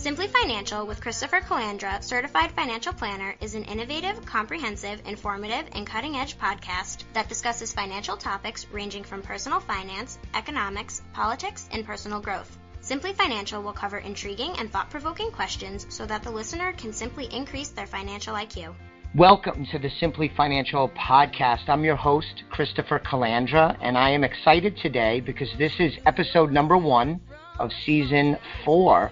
Simply Financial with Christopher Calandra, Certified Financial Planner, is an innovative, comprehensive, informative, and cutting-edge podcast that discusses financial topics ranging from personal finance, economics, politics, and personal growth. Simply Financial will cover intriguing and thought-provoking questions so that the listener can simply increase their financial IQ. Welcome to the Simply Financial podcast. I'm your host, Christopher Calandra, and I am excited today because this is episode number 1 of season 4.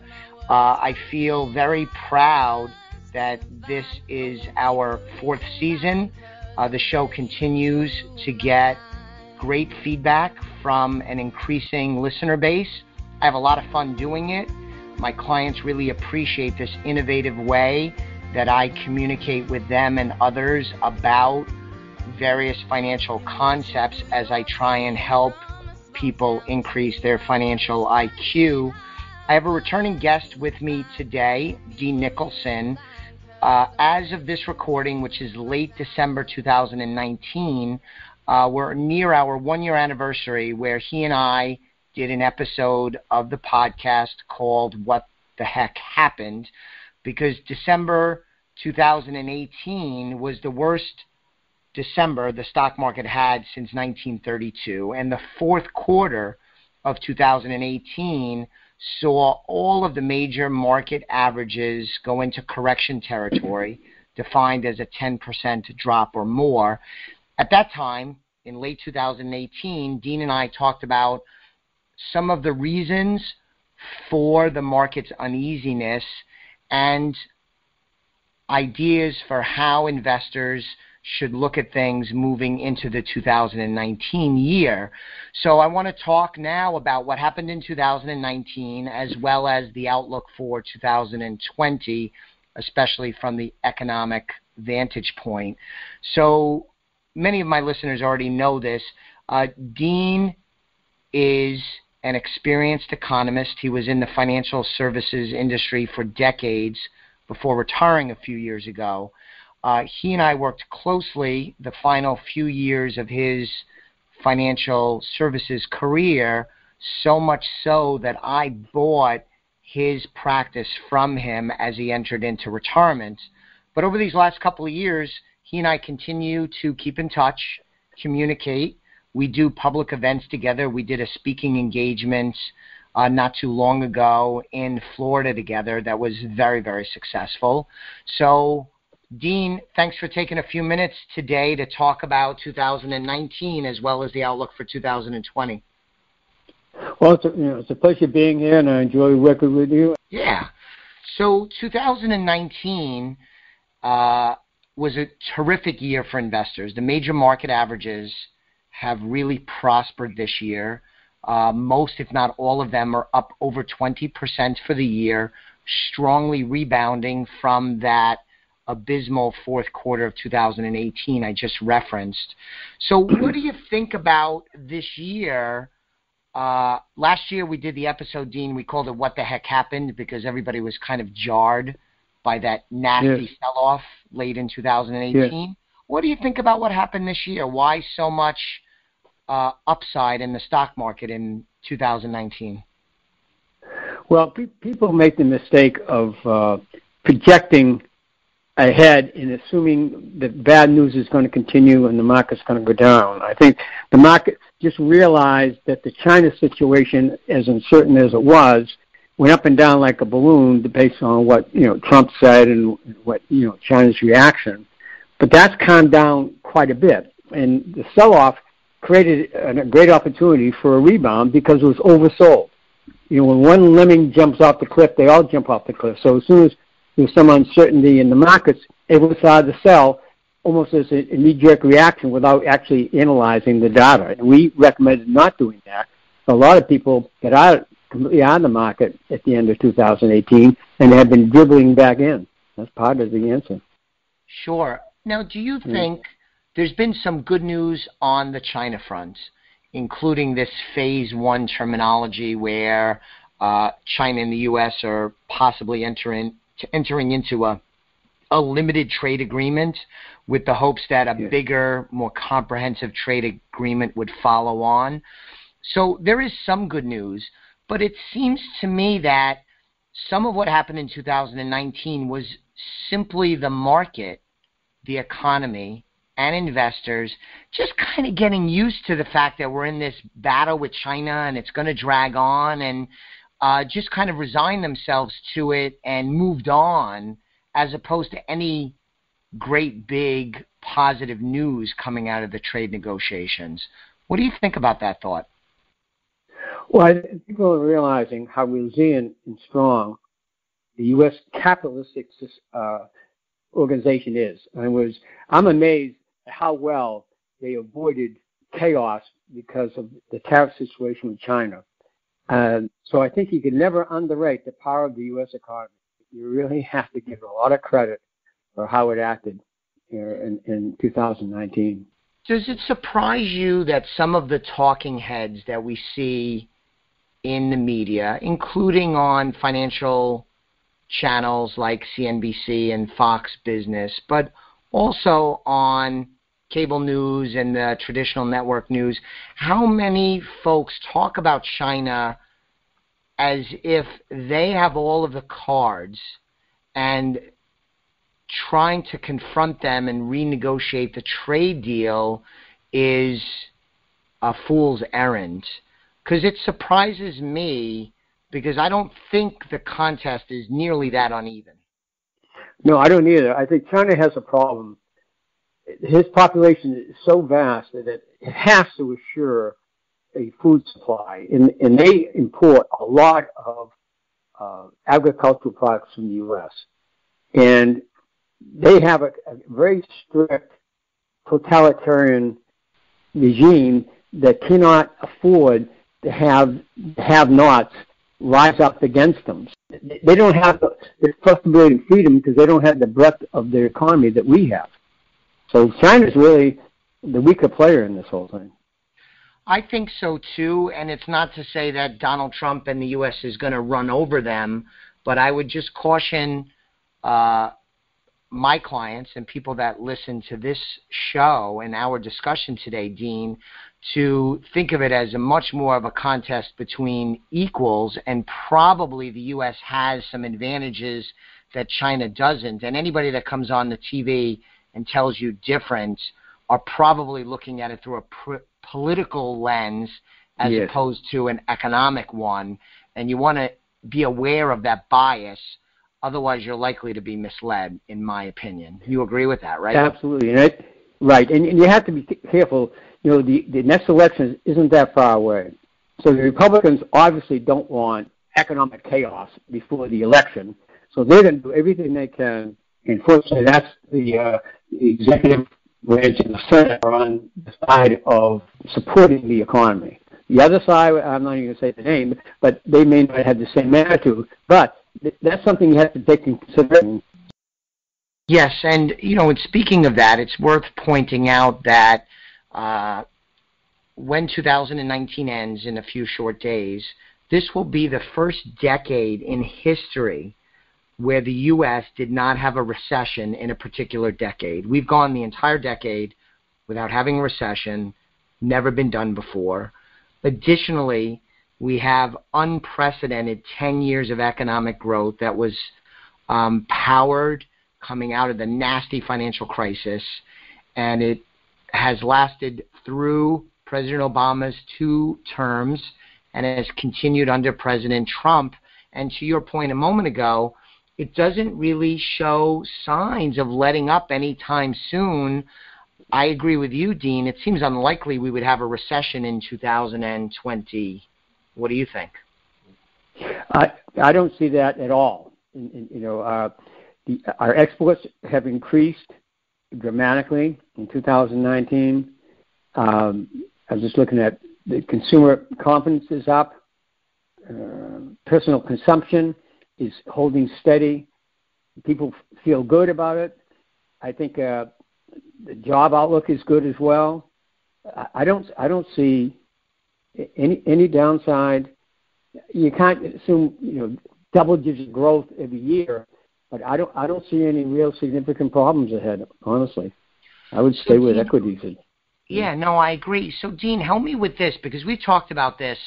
I feel very proud that this is our 4th season. The show continues to get great feedback from an increasing listener base. I have a lot of fun doing it. My clients really appreciate this innovative way that I communicate with them and others about various financial concepts as I try and help people increase their financial IQ. I have a returning guest with me today, Dean Nicholson. As of this recording, which is late December 2019, we're near our 1-year anniversary where he and I did an episode of the podcast called What the Heck Happened, because December 2018 was the worst December the stock market had since 1932, and the fourth quarter of 2018 saw all of the major market averages go into correction territory, defined as a 10% drop or more. At that time, in late 2018, Dean and I talked about some of the reasons for the market's uneasiness and ideas for how investors should look at things moving into the 2019 year. So I want to talk now about what happened in 2019 as well as the outlook for 2020, especially from the economic vantage point. So many of my listeners already know this. Dean is an experienced economist. He was in the financial services industry for decades before retiring a few years ago. He and I worked closely the final few years of his financial services career, so much so that I bought his practice from him as he entered into retirement. But over these last couple of years, he and I continue to keep in touch, communicate. We do public events together. We did a speaking engagement not too long ago in Florida together that was very, very successful. So, Dean, thanks for taking a few minutes today to talk about 2019 as well as the outlook for 2020. Well, it's a pleasure being here, and I enjoy working with you. Yeah. So 2019 was a terrific year for investors. The major market averages have really prospered this year. Most, if not all of them, are up over 20% for the year, strongly rebounding from that abysmal fourth quarter of 2018 I just referenced. So what do you think about this year? Last year we did the episode, Dean, we called it What the Heck Happened, because everybody was kind of jarred by that nasty sell-off late in 2018. Yes. What do you think about what happened this year? Why so much upside in the stock market in 2019? Well, people make the mistake of projecting ahead and assuming that bad news is going to continue and the market's going to go down. I think the market just realized that the China situation, as uncertain as it was, went up and down like a balloon based on what Trump said and what China's reaction. But that's calmed down quite a bit, and the sell-off created a great opportunity for a rebound because it was oversold. When one lemming jumps off the cliff, they all jump off the cliff. So as soon as there's some uncertainty in the markets, everyone started to sell almost as a knee-jerk reaction without actually analyzing the data. And we recommended not doing that. A lot of people got completely out of the market at the end of 2018 and have been dribbling back in. That's part of the answer. Sure. Now, do you think there's been some good news on the China front, including this phase 1 terminology where China and the U.S. are possibly entering into a limited trade agreement with the hopes that a bigger, more comprehensive trade agreement would follow on. So there is some good news, but it seems to me that some of what happened in 2019 was simply the market, the economy, and investors just kind of getting used to the fact that we're in this battle with China and it's going to drag on, and just kind of resigned themselves to it and moved on, as opposed to any great big positive news coming out of the trade negotiations. What do you think about that thought? Well, I think people are realizing how resilient and strong the U.S. capitalistic organization is. I'm amazed at how well they avoided chaos because of the tariff situation with China. So I think you can never underrate the power of the U.S. economy. You really have to give a lot of credit for how it acted in 2019. Does it surprise you that some of the talking heads that we see in the media, including on financial channels like CNBC and Fox Business, but also on cable news and the traditional network news, how many folks talk about China as if they have all of the cards, and trying to confront them and renegotiate the trade deal is a fool's errand? Because it surprises me, because I don't think the contest is nearly that uneven. No, I don't either. I think China has a problem. His population is so vast that it has to assure a food supply, and they import a lot of agricultural products from the U.S. And they have a very strict totalitarian regime that cannot afford to have-nots rise up against them. They don't have the flexibility and freedom because they don't have the breadth of their economy that we have. So China's really the weaker player in this whole thing. I think so too, and it's not to say that Donald Trump and the U.S. is going to run over them, but I would just caution my clients and people that listen to this show and our discussion today, Dean, to think of it as a much more of a contest between equals, and probably the U.S. has some advantages that China doesn't, and anybody that comes on the TV and tells you different are probably looking at it through a political lens as opposed to an economic one, and you want to be aware of that bias. Otherwise, you're likely to be misled, in my opinion. You agree with that, right? Absolutely. Right. And you have to be careful. The next election isn't that far away. So the Republicans obviously don't want economic chaos before the election. So they're going to do everything they can. And fortunately, that's the executive branch and the Senate are on the side of supporting the economy. The other side, I'm not even going to say the name, but they may not have the same attitude. But that's something you have to take into consideration. Yes, and speaking of that, it's worth pointing out that when 2019 ends in a few short days, this will be the first decade in history where the U.S. did not have a recession in a particular decade. We've gone the entire decade without having a recession, never been done before. Additionally, we have unprecedented 10 years of economic growth that was powered coming out of the nasty financial crisis, and it has lasted through President Obama's 2 terms and has continued under President Trump. And to your point a moment ago, it doesn't really show signs of letting up anytime soon. I agree with you, Dean. It seems unlikely we would have a recession in 2020. What do you think? I don't see that at all. Our exports have increased dramatically in 2019. I was just looking at the consumer confidence is up. Personal consumption is holding steady. People feel good about it. I think the job outlook is good as well. I don't see any downside. You can't assume double-digit growth every year, but I don't see any real significant problems ahead. Honestly, I would stay with equities. Yeah, no, I agree. So, Dean, help me with this, because we talked about this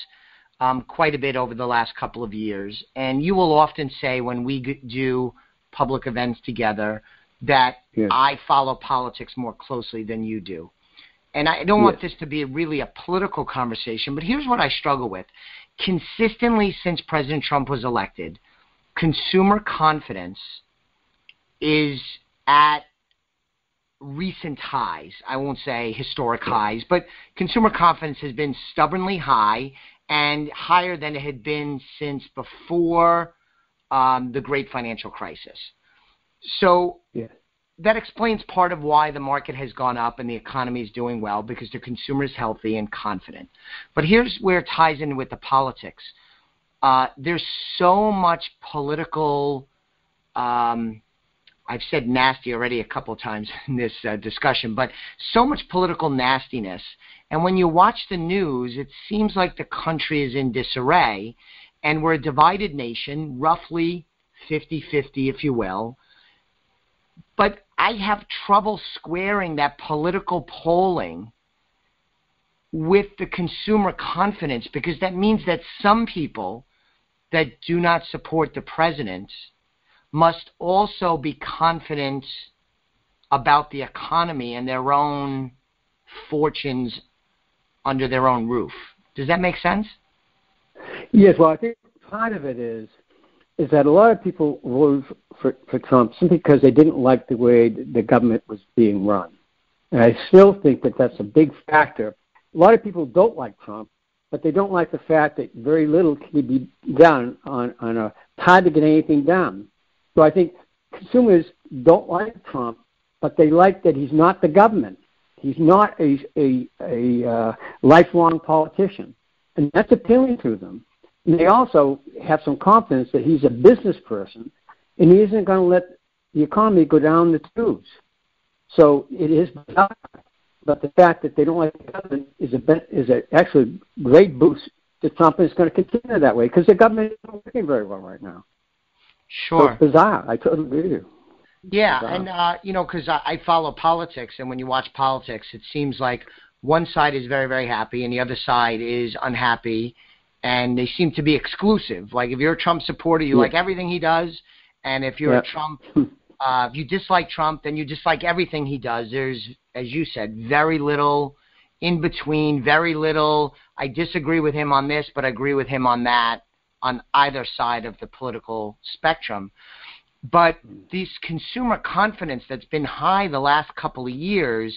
quite a bit over the last couple of years. And you will often say when we do public events together that Yes. I follow politics more closely than you do. And I don't want this to be really a political conversation, but here's what I struggle with. Consistently since President Trump was elected, consumer confidence is at recent highs. I won't say historic highs, but consumer confidence has been stubbornly high and higher than it had been since before the great financial crisis. So that explains part of why the market has gone up and the economy is doing well, because the consumer is healthy and confident. But here's where it ties in with the politics. There's so much political, I've said nasty already a couple of times in this discussion, but so much political nastiness. And when you watch the news, it seems like the country is in disarray, and we're a divided nation, roughly 50-50, if you will. But I have trouble squaring that political polling with the consumer confidence, because that means that some people that do not support the president must also be confident about the economy and their own fortunes under their own roof. Does that make sense? Yes, well, I think part of it is that a lot of people voted for Trump simply because they didn't like the way the government was being run. And I still think that that's a big factor. A lot of people don't like Trump, but they don't like the fact that very little can be done on a hard to get anything done. So I think consumers don't like Trump, but they like that he's not the government. He's not a lifelong politician, and that's appealing to them. And they also have some confidence that he's a business person, and he isn't going to let the economy go down the tubes. So it is bizarre, but the fact that they don't like the government is actually a great boost to Trump, and it's going to continue that way because the government isn't working very well right now. Sure. So it's bizarre. I totally agree with you. Yeah, and, because I follow politics, and when you watch politics, it seems like one side is very, very happy, and the other side is unhappy, and they seem to be exclusive. Like, if you're a Trump supporter, you like everything he does, and if you're a Trump, if you dislike Trump, then you dislike everything he does. There's, as you said, very little in between, very little, I disagree with him on this, but I agree with him on that, on either side of the political spectrum. But this consumer confidence that's been high the last couple of years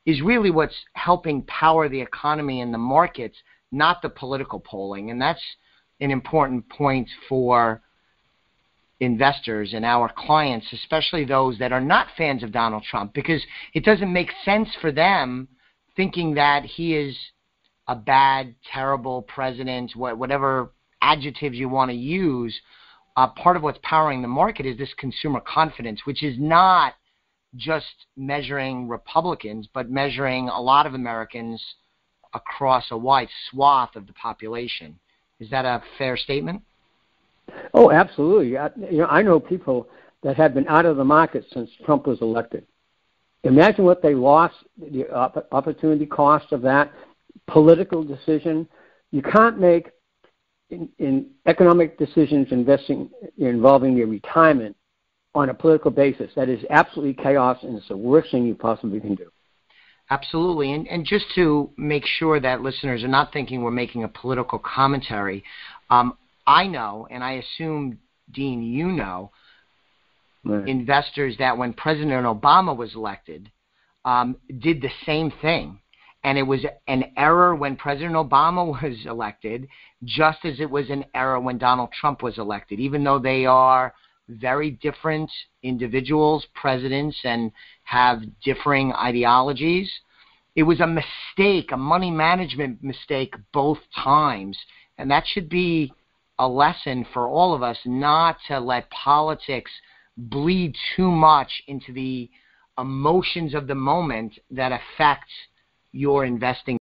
is really what's helping power the economy and the markets, not the political polling. And that's an important point for investors and our clients, especially those that are not fans of Donald Trump, because it doesn't make sense for them thinking that he is a bad, terrible president, whatever adjectives you want to use. Part of what's powering the market is this consumer confidence, which is not just measuring Republicans, but measuring a lot of Americans across a wide swath of the population. Is that a fair statement? Oh, absolutely. I know people that have been out of the market since Trump was elected. Imagine what they lost, the opportunity cost of that political decision. You can't make in economic decisions involving your retirement on a political basis. That is absolutely chaos, and it's the worst thing you possibly can do. Absolutely. And just to make sure that listeners are not thinking we're making a political commentary, I know, and I assume, Dean, you know, investors that when President Obama was elected did the same thing. And it was an error when President Obama was elected, just as it was an error when Donald Trump was elected, even though they are very different individuals, presidents, and have differing ideologies. It was a mistake, a money management mistake both times. And that should be a lesson for all of us, not to let politics bleed too much into the emotions of the moment that affect your investing